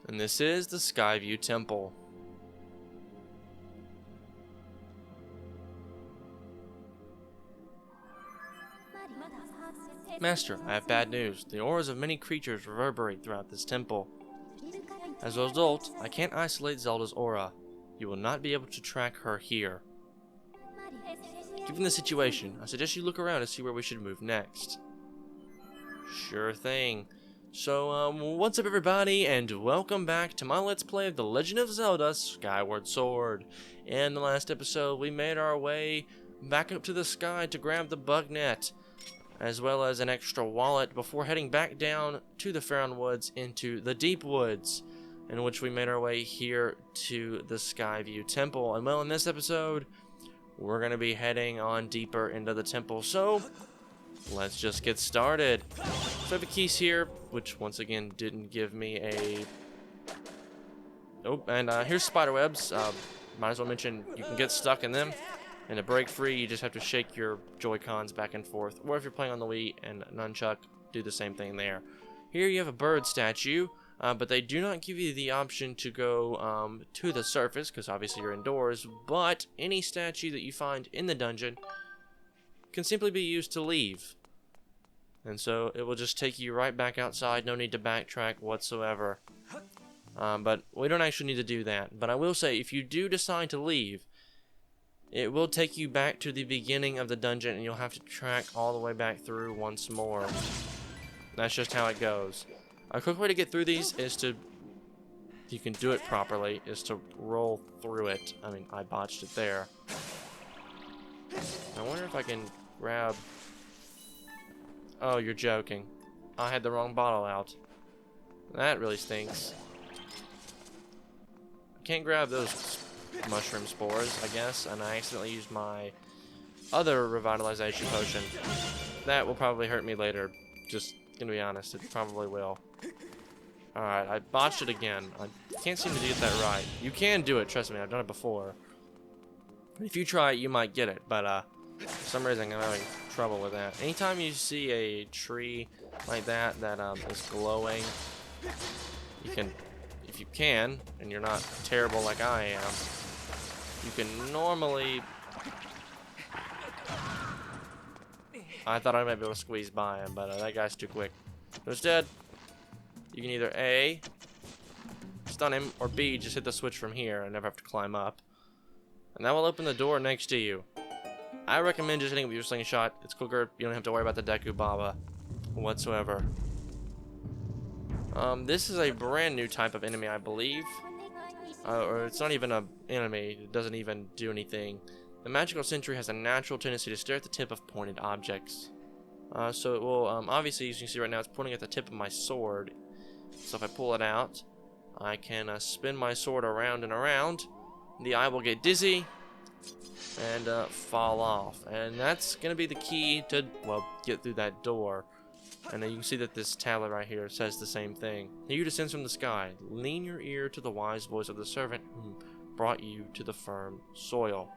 And this is the Skyview Temple. Master, I have bad news. The auras of many creatures reverberate throughout this temple. As a result, I can't isolate Zelda's aura. You will not be able to track her here. Given the situation, I suggest you look around to see where we should move next. Sure thing. So, what's up everybody, and welcome back to my Let's Play of The Legend of Zelda Skyward Sword. In the last episode, we made our way back up to the sky to grab the bug net, as well as an extra wallet before heading back down to the Faron Woods into the Deep Woods, in which we made our way here to the Skyview Temple. And well, in this episode, we're going to be heading on deeper into the temple, so let's just get started. So I have a keys here, which once again didn't give me a... Oh, and here's spider webs. Might as well mention you can get stuck in them. And to break free, you just have to shake your Joy-Cons back and forth. Or if you're playing on the Wii and Nunchuck, do the same thing there. Here you have a bird statue, but they do not give you the option to go to the surface, because obviously you're indoors. But any statue that you find in the dungeon can simply be used to leave. And so it will just take you right back outside, no need to backtrack whatsoever. But we don't actually need to do that. But I will say, if you do decide to leave, it will take you back to the beginning of the dungeon, and you'll have to track all the way back through once more. That's just how it goes. A quick way to get through these is to, if you can do it properly, is to roll through it. I mean, I botched it there. I wonder if I can grab... Oh, you're joking. I had the wrong bottle out. That really stinks. I can't grab those mushroom spores, I guess, and I accidentally used my other revitalization potion. That will probably hurt me later. Just gonna be honest, it probably will. Alright, I botched it again. I can't seem to get that right. You can do it, trust me, I've done it before. If you try it, you might get it, but for some reason I'm having trouble with that. Anytime you see a tree like that is glowing, you can, if you can, and you're not terrible like I am, you can normally... I thought I might be able to squeeze by him, but that guy's too quick. So instead, you can either A, stun him, or B, just hit the switch from here and never have to climb up. And that will open the door next to you. I recommend just hitting it with your slingshot. It's quicker. You don't have to worry about the Deku Baba whatsoever. This is a brand new type of enemy, I believe. Or it's not even an enemy. It doesn't even do anything. The magical sentry has a natural tendency to stare at the tip of pointed objects. So it will, obviously, as you can see right now, it's pointing at the tip of my sword. So if I pull it out, I can spin my sword around and around. The eye will get dizzy and fall off. And that's going to be the key to, well, get through that door. And then you can see that this tablet right here says the same thing. He who descends from the sky, lean your ear to the wise voice of the servant who brought you to the firm soil.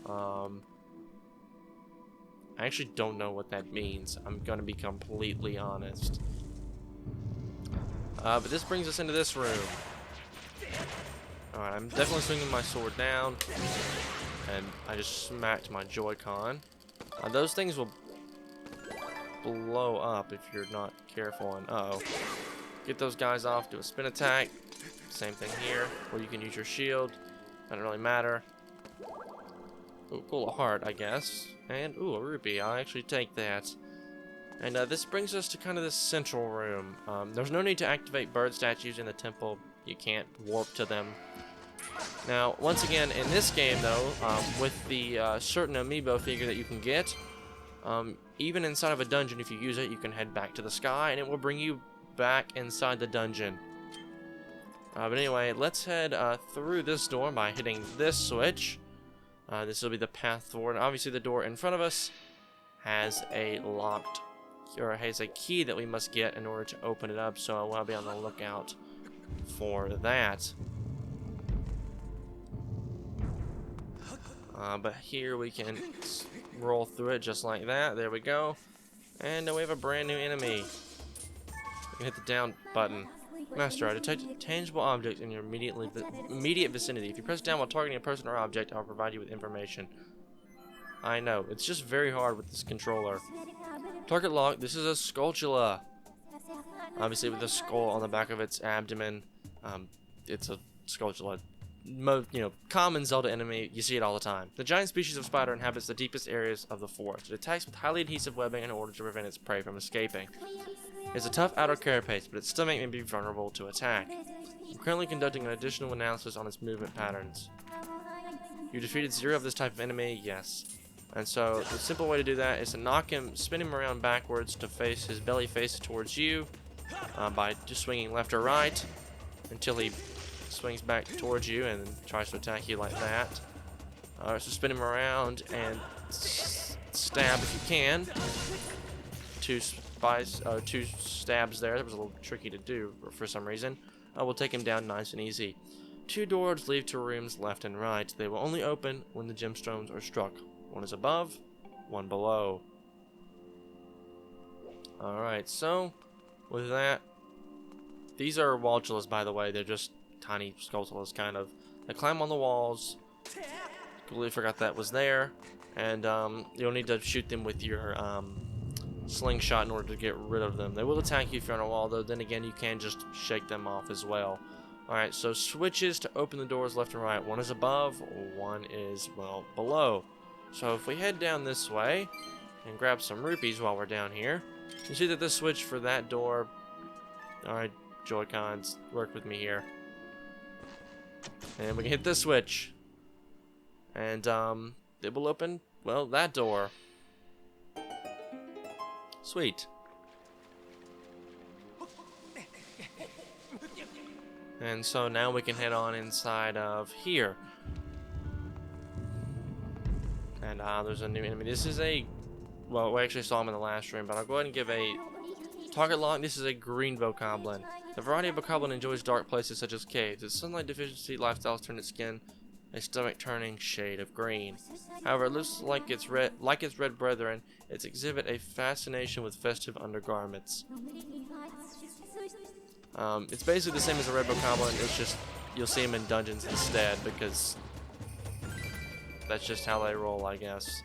I actually don't know what that means. I'm going to be completely honest. But this brings us into this room. Alright, I'm definitely swinging my sword down. And I just smacked my Joy-Con. Those things will blow up if you're not careful, and uh-oh. Get those guys off, do a spin attack. Same thing here, where you can use your shield. Doesn't really matter. Ooh, cool, a heart, I guess. And, ooh, a rupee. I'll actually take that. And this brings us to kind of this central room. There's no need to activate bird statues in the temple. You can't warp to them. Now, once again, in this game, though, with the certain amiibo figure that you can get, even inside of a dungeon, if you use it, you can head back to the sky, and it will bring you back inside the dungeon. But anyway, let's head through this door by hitting this switch. This will be the path forward. Obviously, the door in front of us has a locked, or has a key that we must get in order to open it up, so I will be on the lookout for that. But here we can roll through it just like that. There we go. And we have a brand new enemy. You can hit the down button. Master, I detect tangible objects in your immediate vicinity. If you press down while targeting a person or object, I'll provide you with information. I know, it's just very hard with this controller. Target locked. This is a Skulltula. Obviously with a skull on the back of its abdomen. It's a Skulltula. Common Zelda enemy. You see it all the time. The giant species of spider inhabits the deepest areas of the forest. It attacks with highly adhesive webbing in order to prevent its prey from escaping. It's a tough outer carapace, but its stomach may be vulnerable to attack. I'm currently conducting an additional analysis on its movement patterns. You defeated 0 of this type of enemy? Yes. And so the simple way to do that is to knock him, spin him around backwards to face his belly face towards you by just swinging left or right until he swings back towards you and then tries to attack you like that. So spin him around and stab if you can. Two stabs there. That was a little tricky to do for some reason. We'll take him down nice and easy. 2 doors lead to rooms left and right. They will only open when the gemstones are struck. One is above, one below. Alright, so with that, these are Waltulas, by the way. They're just tiny Skulltulas, kind of. They climb on the walls. Completely forgot that was there. And you'll need to shoot them with your slingshot in order to get rid of them. They will attack you if you're on a wall, though. Then again, you can just shake them off as well. Alright, so switches to open the doors left and right. One is above, one is, well, below. So if we head down this way and grab some rupees while we're down here, you see that this switch for that door. Alright, Joy-Cons, work with me here. And we can hit this switch. And it will open, well, that door. Sweet. And so now we can head on inside of here. And there's a new enemy. This is a, well, we actually saw him in the last room, but I'll go ahead and give a target lock. This is a green bokoblin. The variety of bokoblin enjoys dark places such as caves. Its sunlight deficiency lifestyles turn its skin a stomach-turning shade of green. However, it looks like its red brethren. Its exhibit a fascination with festive undergarments. It's basically the same as a red bokoblin. It's just you'll see them in dungeons instead because that's just how they roll, I guess.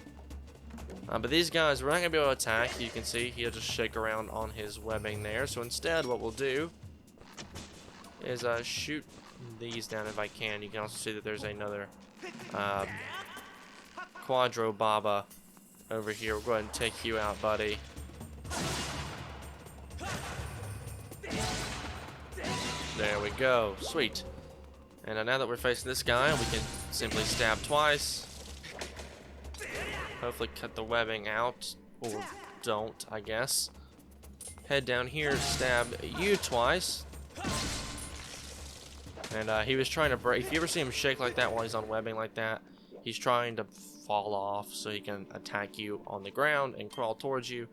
But these guys, we're not going to be able to attack. You can see he'll just shake around on his webbing there. So instead, what we'll do is shoot these down if I can. You can also see that there's another Quadro Baba over here. We'll go ahead and take you out, buddy. There we go. Sweet. And now that we're facing this guy, we can simply stab twice. Hopefully cut the webbing out. Or don't, I guess. Head down here, stab you twice. And he was trying to break. If you ever see him shake like that while he's on webbing like that, he's trying to fall off so he can attack you on the ground and crawl towards you.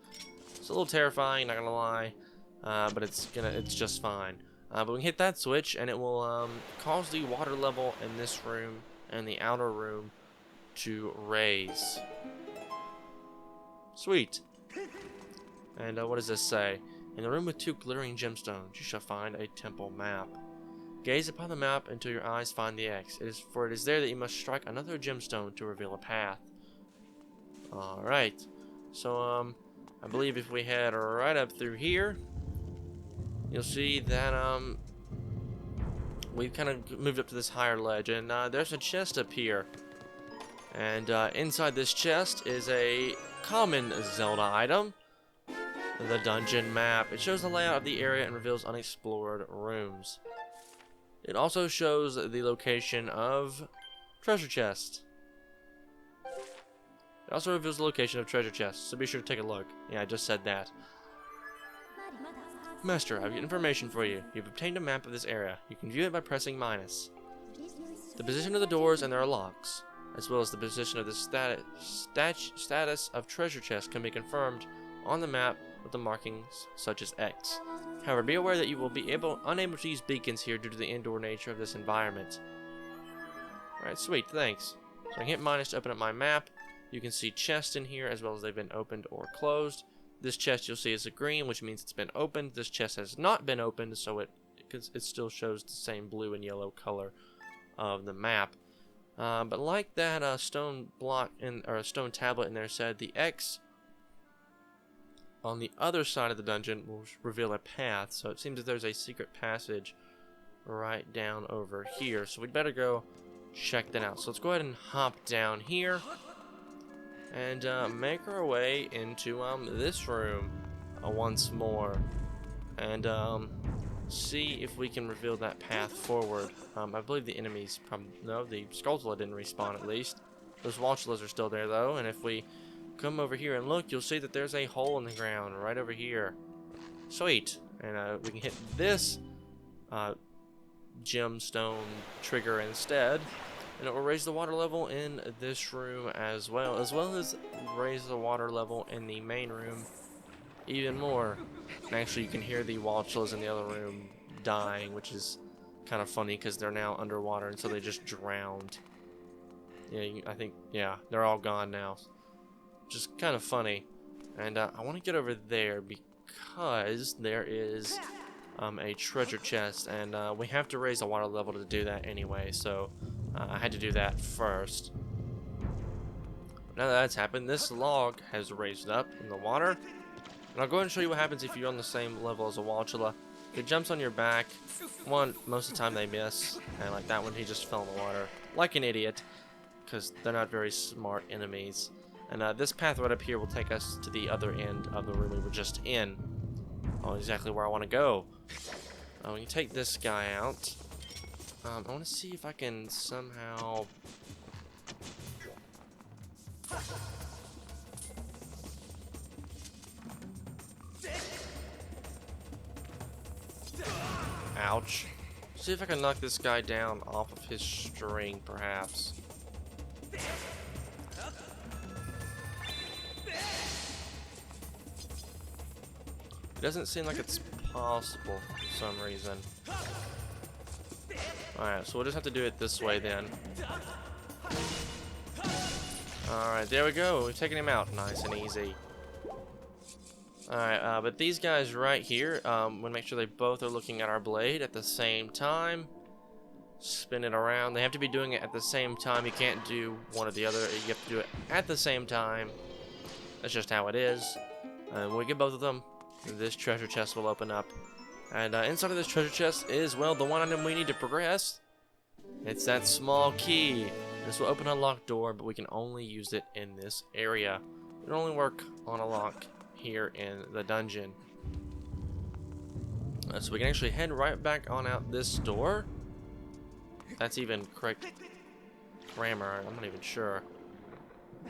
It's a little terrifying, not gonna lie, but it's just fine. But we can hit that switch and it will cause the water level in this room and the outer room to raise. Sweet. And what does this say? In the room with 2 glittering gemstones, you shall find a temple map. Gaze upon the map until your eyes find the X. It is there that you must strike another gemstone to reveal a path. Alright. So, I believe if we head right up through here, you'll see that, we've kind of moved up to this higher ledge. And, there's a chest up here. And, inside this chest is a common Zelda item. The dungeon map. It shows the layout of the area and reveals unexplored rooms. It also shows the location of treasure chest. It also reveals the location of treasure chests, so be sure to take a look. Yeah, I just said that. Master, I have information for you. You've obtained a map of this area. You can view it by pressing minus. The position of the doors and their locks, as well as the position of the status of treasure chests, can be confirmed on the map with the markings such as X. However, be aware that you will be unable to use beacons here due to the indoor nature of this environment. Alright, sweet, thanks. So I can hit minus to open up my map. You can see chests in here as well as they've been opened or closed. This chest you'll see is a green, which means it's been opened. This chest has not been opened, so it because it still shows the same blue and yellow color of the map. But like that stone block or a stone tablet in there said, the X on the other side of the dungeon will reveal a path. So it seems that there's a secret passage right down over here. So we'd better go check that out. So let's go ahead and hop down here and make our way into this room once more, and see if we can reveal that path forward. I believe the enemies no, the Skulltula didn't respawn at least. Those Waltulas are still there though, and if we come over here and look, you'll see that there's a hole in the ground right over here. Sweet. And we can hit this gemstone trigger instead, and it will raise the water level in this room as well as raise the water level in the main room even more. And actually you can hear the Waltulas in the other room dying, which is kind of funny because they're now underwater, and so they just drowned. Yeah, I think, yeah, they're all gone now. Just kind of funny. And I want to get over there because there is a treasure chest, and we have to raise the water level to do that anyway, so I had to do that first. Now that that's happened, this log has raised up in the water, and I'll go ahead and show you what happens if you're on the same level as a Waltula. It jumps on your back. Most of the time they miss, and like that one, he just fell in the water like an idiot, because they're not very smart enemies. And this path right up here will take us to the other end of the room we were just in. Oh, exactly where I want to go. We can take this guy out. I want to see if I can somehow... Ouch. See if I can knock this guy down off of his string, perhaps. It doesn't seem like it's possible for some reason. Alright, so we'll just have to do it this way then. Alright, there we go. We've taken him out nice and easy. Alright, but these guys right here, we'll make sure they both are looking at our blade at the same time. Spin it around. They have to be doing it at the same time. You can't do one or the other. You have to do it at the same time. That's just how it is. And when we get both of them, this treasure chest will open up. And inside of this treasure chest is, well, the one item we need to progress. It's that small key. This will open a locked door, but we can only use it in this area. It'll only work on a lock here in the dungeon. So we can actually head right back on out this door. That's even correct grammar, I'm not even sure.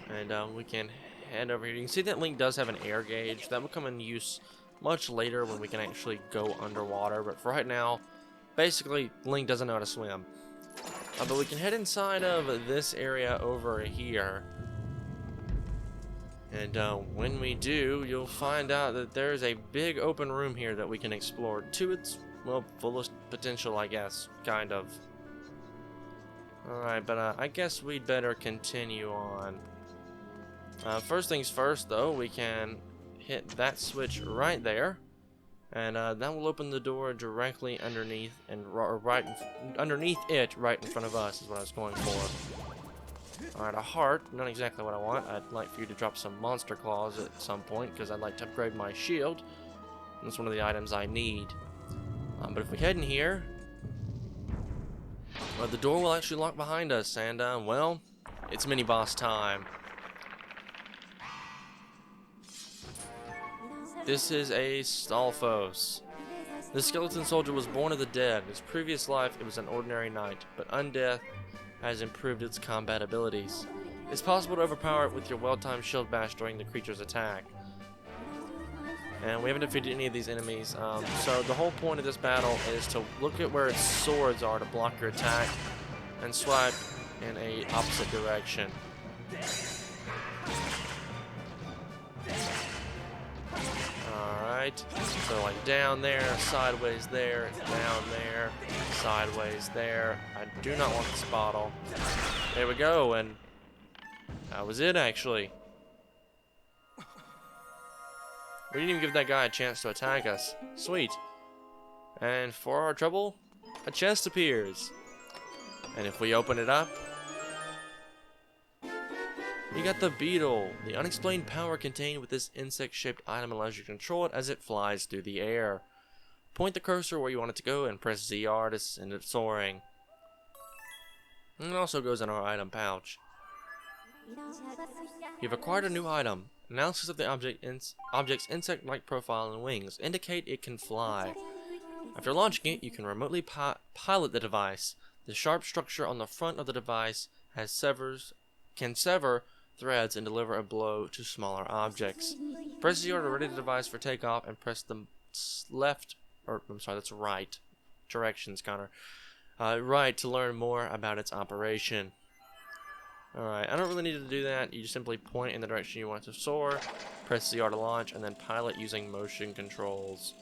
And we can head over here. You can see that Link does have an air gauge. That will come in use much later when we can actually go underwater. But for right now, basically, Link doesn't know how to swim. But we can head inside of this area over here. And when we do, you'll find out that there's a big open room here that we can explore to its, well, fullest potential, I guess, kind of. Alright, but I guess we'd better continue on. First things first, though, we can hit that switch right there, and that will open the door directly underneath and underneath it, right in front of us, is what I was going for. Alright, a heart, not exactly what I want. I'd like for you to drop some monster claws at some point, because I'd like to upgrade my shield. That's one of the items I need. But if we head in here, well, the door will actually lock behind us, and well, it's mini-boss time. This is a Stalfos. This skeleton soldier was born of the dead. In his previous life, it was an ordinary knight, but undeath has improved its combat abilities. It's possible to overpower it with your well-timed shield bash during the creature's attack. And we haven't defeated any of these enemies, so the whole point of this battle is to look at where its swords are to block your attack, and swipe in a opposite direction. Alright, so like down there, sideways there, down there, sideways there. I do not want this bottle. There we go, and that was it actually. We didn't even give that guy a chance to attack us. Sweet. And for our trouble, a chest appears. And if we open it up, we got the beetle. The unexplained power contained with this insect-shaped item allows you to control it as it flies through the air. Point the cursor where you want it to go and press ZR to send it soaring. And it also goes in our item pouch. You've acquired a new item. Analysis of the object's insect-like profile and wings indicate it can fly. After launching it, you can remotely pilot the device. The sharp structure on the front of the device can sever threads and deliver a blow to smaller objects. Press ZR to ready the device for takeoff and press the right. Directions, Connor. Right to learn more about its operation. Alright, I don't really need to do that. You just simply point in the direction you want it to soar, press ZR to launch, and then pilot using motion controls.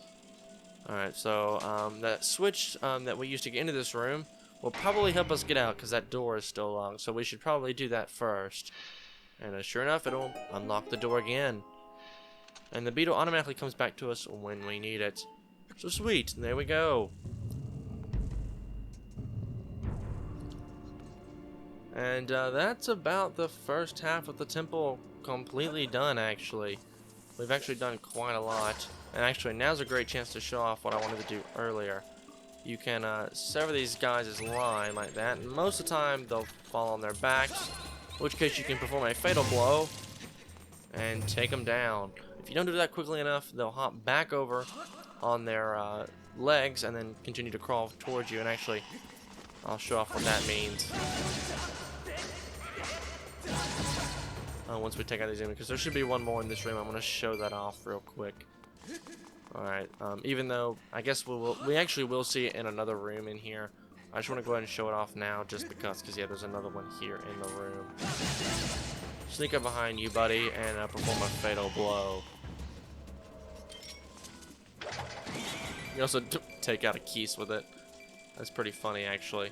Alright, so that switch that we used to get into this room will probably help us get out because that door is still locked, so we should probably do that first. And sure enough, it'll unlock the door again. And the beetle automatically comes back to us when we need it. So sweet, there we go. And that's about the first half of the temple completely done, actually. We've actually done quite a lot. And actually, now's a great chance to show off what I wanted to do earlier. You can sever these guys' line like that, and most of the time they'll fall on their backs, in which case you can perform a fatal blow and take them down. If you don't do that quickly enough, they'll hop back over on their legs and then continue to crawl towards you, and actually, I'll show off what that means. Once we take out these enemies, because there should be one more in this room. I'm going to show that off real quick. Alright, even though I guess we actually will see it in another room in here. I just want to go ahead and show it off now just because yeah, there's another one here in the room. Sneak up behind you, buddy, and perform a fatal blow. You also take out a keys with it. That's pretty funny, actually.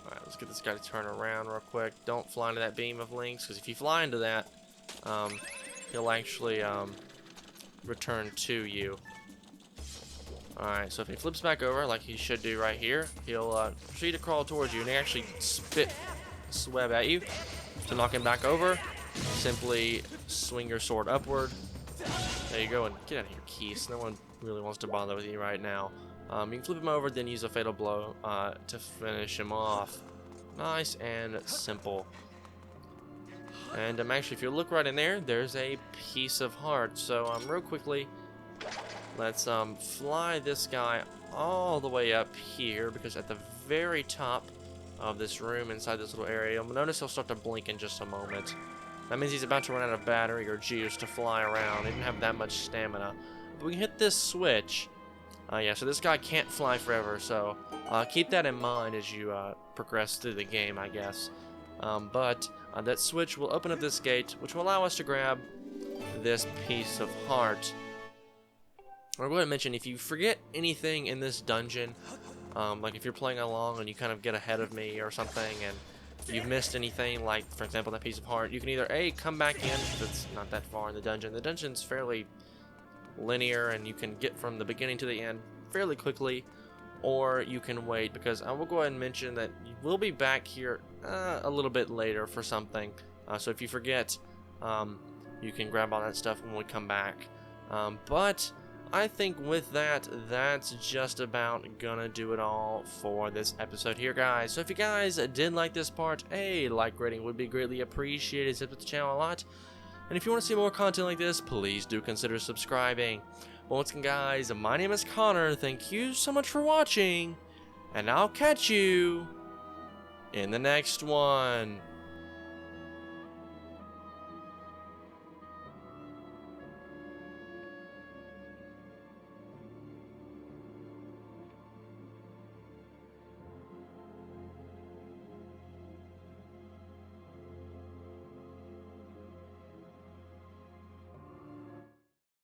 Alright, let's get this guy to turn around real quick. Don't fly into that beam of links, because if you fly into that, he'll actually return to you. Alright, so if he flips back over, like he should do right here, he'll proceed to crawl towards you, and he actually spit swab at you. To knock him back over, simply swing your sword upward. There you go, and get out of here, Keys. No one really wants to bother with you right now. You can flip him over, then use a fatal blow to finish him off. Nice and simple. And actually, if you look right in there, there's a piece of heart. So real quickly, let's fly this guy all the way up here, because at the very top of this room, inside this little area, you'll notice he'll start to blink in just a moment. That means he's about to run out of battery or juice to fly around. He didn't have that much stamina. But we can hit this switch. Yeah, so this guy can't fly forever, so keep that in mind as you progress through the game, I guess. But that switch will open up this gate, which will allow us to grab this piece of heart. I'll go ahead and mention, if you forget anything in this dungeon, like if you're playing along and you kind of get ahead of me or something, and you've missed anything, like, for example, that piece of heart, you can either A, come back in, because it's not that far in the dungeon. The dungeon's fairly linear, and you can get from the beginning to the end fairly quickly, or you can wait, because I will go ahead and mention that we'll be back here a little bit later for something. So if you forget, you can grab all that stuff when we come back. But I think with that, that's just about gonna do it all for this episode here, guys. So if you guys did like this part, a like rating would be greatly appreciated. It helps the channel a lot. And if you want to see more content like this, please do consider subscribing. Once again, guys, my name is Connor. Thank you so much for watching, and I'll catch you in the next one.